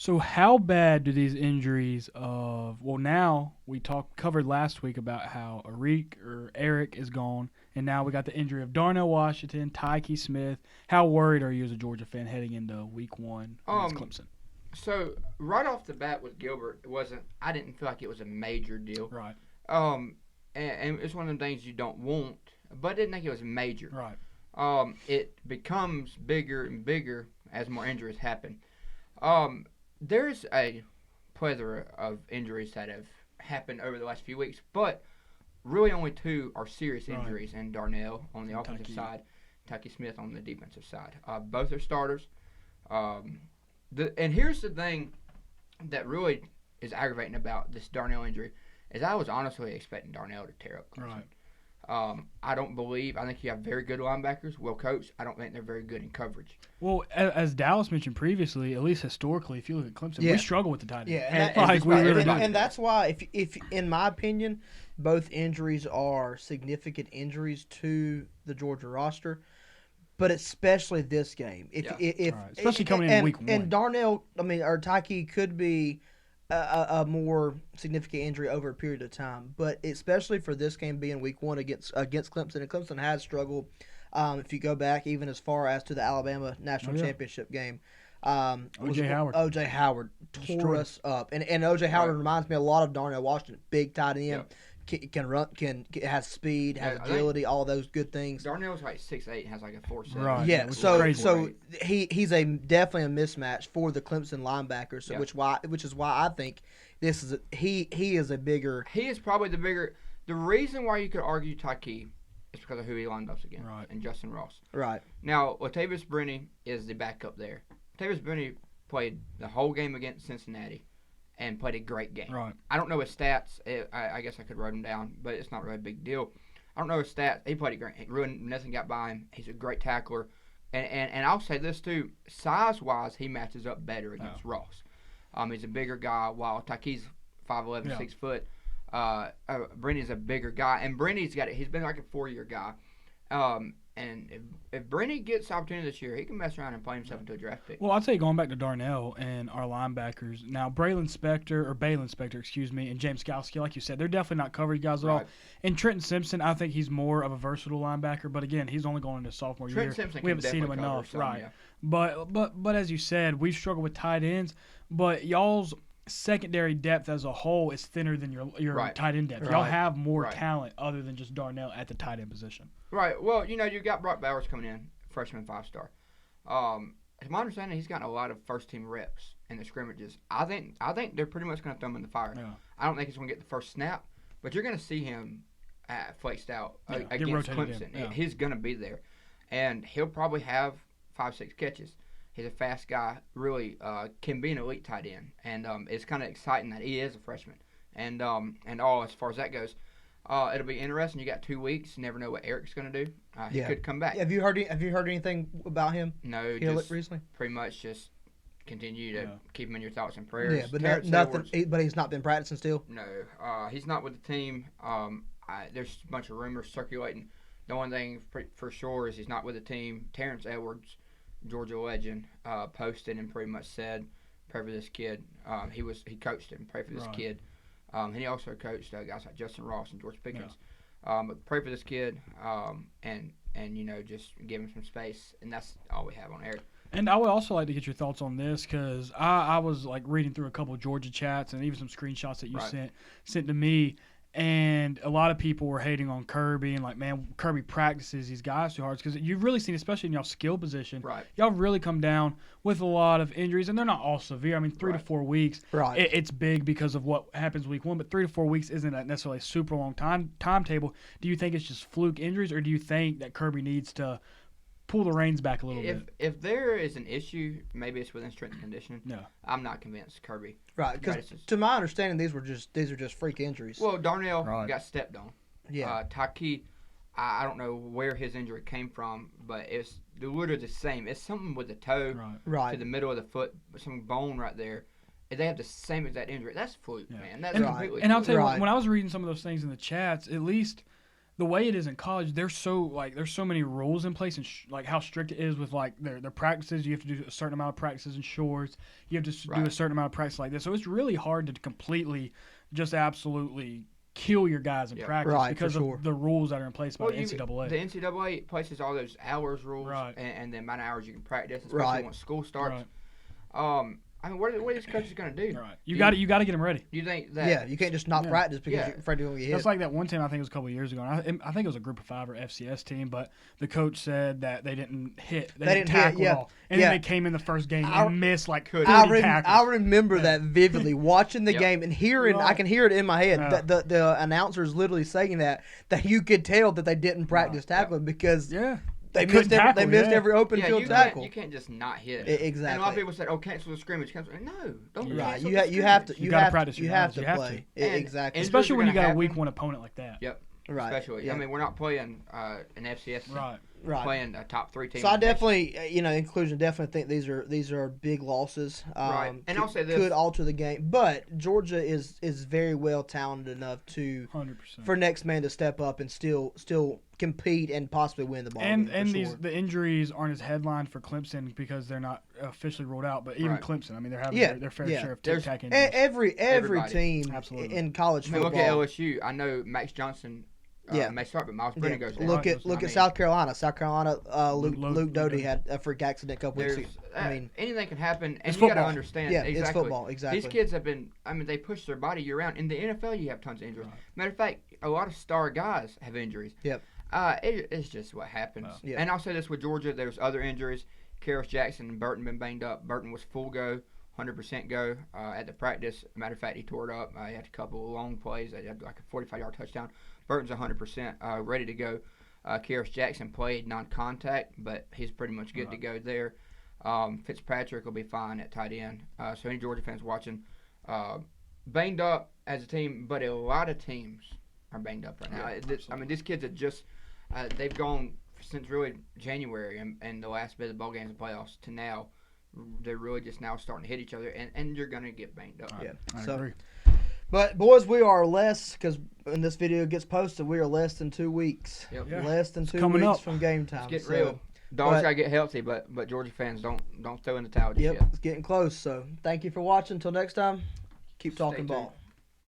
So how bad do these injuries of now we covered last week about how Eric is gone, and now we got the injury of Darnell Washington, Tyke Smith. How worried are you as a Georgia fan heading into Week 1 against Um, Clemson? so right off the bat with Gilbert, it wasn't. I didn't feel like it was a major deal. Right, Um, and it's one of the things you don't want, but I didn't think it was major. right, It becomes bigger and bigger as more injuries happen. Um, there's a plethora of injuries that have happened over the last few weeks, but really only two are serious right. injuries, and Darnell on the And offensive Tyke. side, Tucky Smith on the defensive side. Both are starters. Um, and here's the thing that really is aggravating about this Darnell injury is I was honestly expecting Darnell to tear up Clemson. Right. I don't believe. I think you have very good linebackers, well coached. I don't think they're very good in coverage. Well, as Dallas mentioned previously, at least historically, if you look at Clemson, Yeah. we struggle with the tight end. Yeah, Like, we really do. and that's why, if in my opinion, both injuries are significant injuries to the Georgia roster, but especially this game. If Right. Especially coming in Week 1. And Darnell, or Tyke could be a more significant injury over a period of time, but especially for this game being Week 1 against Clemson, and Clemson has struggled. If you go back even as far as to the Alabama national championship game, O.J. Howard. O.J. Howard tore Destroyed. us up, and O.J. Howard reminds me a lot of Darnell Washington. Big tight end, Yep. can run, has speed, has Yeah, agility, all those good things. Darnell's like 6'8", has like a 4.7. Right. Yeah, which is so crazy. he's definitely a mismatch for the Clemson linebackers. So Yeah. which is why I think this is he is a bigger. He is probably the bigger. The reason why you could argue Tyke is because of who he lined up against, Right. and Justin Ross. Right. Now, Latavius Brenny is the backup there. Latavius Brenny played the whole game against Cincinnati and played a great game. Right. I don't know his stats. I guess I could write him down, but it's not really a big deal. I don't know his stats. He played a great. Nothing got by him. He's a great tackler. And I'll say this too. Size-wise, he matches up better against Ross. He's a bigger guy, while Tyke's 5'11", 6 foot. Brenny's a bigger guy, and Brenny's he's been like a 4-year guy. And if Brenny gets the opportunity this year, he can mess around and play himself into a draft pick. Well, I'll tell you, going back to Darnell and our linebackers, now Balin Spector, and James Skalski, like you said, they're definitely not coverage guys at all. And Trenton Simpson, I think he's more of a versatile linebacker, but again, he's only going into sophomore year. Trenton Simpson We haven't can seen him definitely cover enough, some, right? yeah. But as you said, we've struggled with tight ends, but y'all's secondary depth as a whole is thinner than your Right. tight end depth. Right. Y'all have more Right. talent other than just Darnell at the tight end position. Right. Well, you got Brock Bowers coming in, freshman 5-star. It's my understanding he's gotten a lot of first-team reps in the scrimmages. I think they're pretty much going to throw him in the fire. Yeah. I don't think he's going to get the first snap, but you're going to see him flexed out Get against rotated Clemson. in, yeah. He's going to be there, and he'll probably have 5-6 catches. He's a fast guy, really can be an elite tight end, and it's kind of exciting that he is a freshman. And all as far as that goes, it'll be interesting. You got 2 weeks. You never know what Eric's going to do. He could come back. Have you heard anything about him? No, Just just recently. pretty much just continue to keep him in your thoughts and prayers. Yeah, but Terrence nothing. Edwards, But he's not been practicing still. no, he's not with the team. There's a bunch of rumors circulating. The one thing for sure is he's not with the team. Terrence Edwards, Georgia legend, posted and pretty much said, "Pray for this kid." He coached him. Pray for this kid. And he also coached guys like Justin Ross and George Pickens. But pray for this kid, and just give him some space, and that's all we have on Eric. And I would also like to get your thoughts on this because I was like reading through a couple of Georgia chats and even some screenshots that you sent to me, and a lot of people were hating on Kirby and like, man, Kirby practices these guys too hard because you've really seen, especially in y'all skill position, y'all really come down with a lot of injuries, and they're not all severe. I mean, 3 to 4 weeks, it's big because of what happens week 1, but 3 to 4 weeks isn't necessarily a super long timetable. Do you think it's just fluke injuries, or do you think that Kirby needs to pull the reins back a little bit? If there is an issue, maybe it's within strength and conditioning. No, I'm not convinced Kirby. Right, because to my understanding, these are just freak injuries. Well, Darnell got stepped on. Yeah. Tyke, I don't know where his injury came from, but it's literally the same. It's something with the toe to the middle of the foot, some bone right there. They have the same exact injury. That's fluke, man. That's completely. And I'll tell you, Right. when I was reading some of those things in the chats, at least the way it is in college, there's so many rules in place, and like how strict it is with like their practices. You have to do a certain amount of practices in shorts. You have to do a certain amount of practice like this. So it's really hard to completely, just absolutely kill your guys in practice because of the rules that are in place by the NCAA. The NCAA places all those hours rules and the amount of hours you can practice, especially once school starts. I mean, what are these coaches going to do? Right. You got to get them ready. You think that? Yeah, you can't just not practice because you're afraid you're going to get hit. That's like that one team I think it was a couple of years ago. And I think it was a Group of 5 or FCS team, but the coach said that they didn't hit. They didn't tackle at all. And then they came in the first game and missed like 30 tackles. I remember that vividly, watching the game and hearing. I can hear it in my head. The announcers literally saying that you could tell that they didn't practice tackling because They missed every open field tackle. You can't just not hit. Exactly. And a lot of people said, "Oh, cancel the scrimmage." No, don't. Right. Cancel You have to. You got to practice. You have to play. Exactly. Especially when you got a week 1 opponent like that. Yep. Right. Especially. I mean, we're not playing an FCS. Right. Playing a top 3 team. So I definitely, inclusion. Definitely think these are big losses. Right. And I'll say this could alter the game, but Georgia is very well talented enough to 100% for next man to step up and still compete and possibly win the ball. And the injuries aren't as headlined for Clemson because they're not officially ruled out. But even Clemson, I mean, they're having their fair share of tic-tac injuries. Every team in college football. Look at LSU. I know Max Johnson. May start, but Miles Brennan goes down. Look at South Carolina. Luke Doty had a freak accident a couple weeks ago. I mean, anything can happen, and you got to understand. Yeah, exactly. It's football. Exactly. These kids have been. I mean, they push their body year round. In the NFL, you have tons of injuries. Right. Matter of fact, a lot of star guys have injuries. Yep. It's just what happens. Wow. Yep. And I'll say this with Georgia: there's other injuries. Karras Jackson and Burton been banged up. Burton was full go. 100% go at the practice. Matter of fact, he tore it up. He had a couple of long plays. He had like a 45-yard touchdown. Burton's 100% ready to go. Karras Jackson played non-contact, but he's pretty much good to go there. Fitzpatrick will be fine at tight end. So any Georgia fans watching, banged up as a team, but a lot of teams are banged up right now. These kids are just they've gone since really January and the last bit of the bowl games and playoffs to now. They're really just now starting to hit each other, and you're going to get banged up. Yeah, I agree. But, boys, we are less, because when this video gets posted, we are less than 2 weeks. Yep. Yeah. Less than 2 weeks from game time. It's getting real. Dogs got to get healthy, but Georgia fans don't throw in the towel just yet. It's getting close. So, thank you for watching. Until next time, keep talking ball.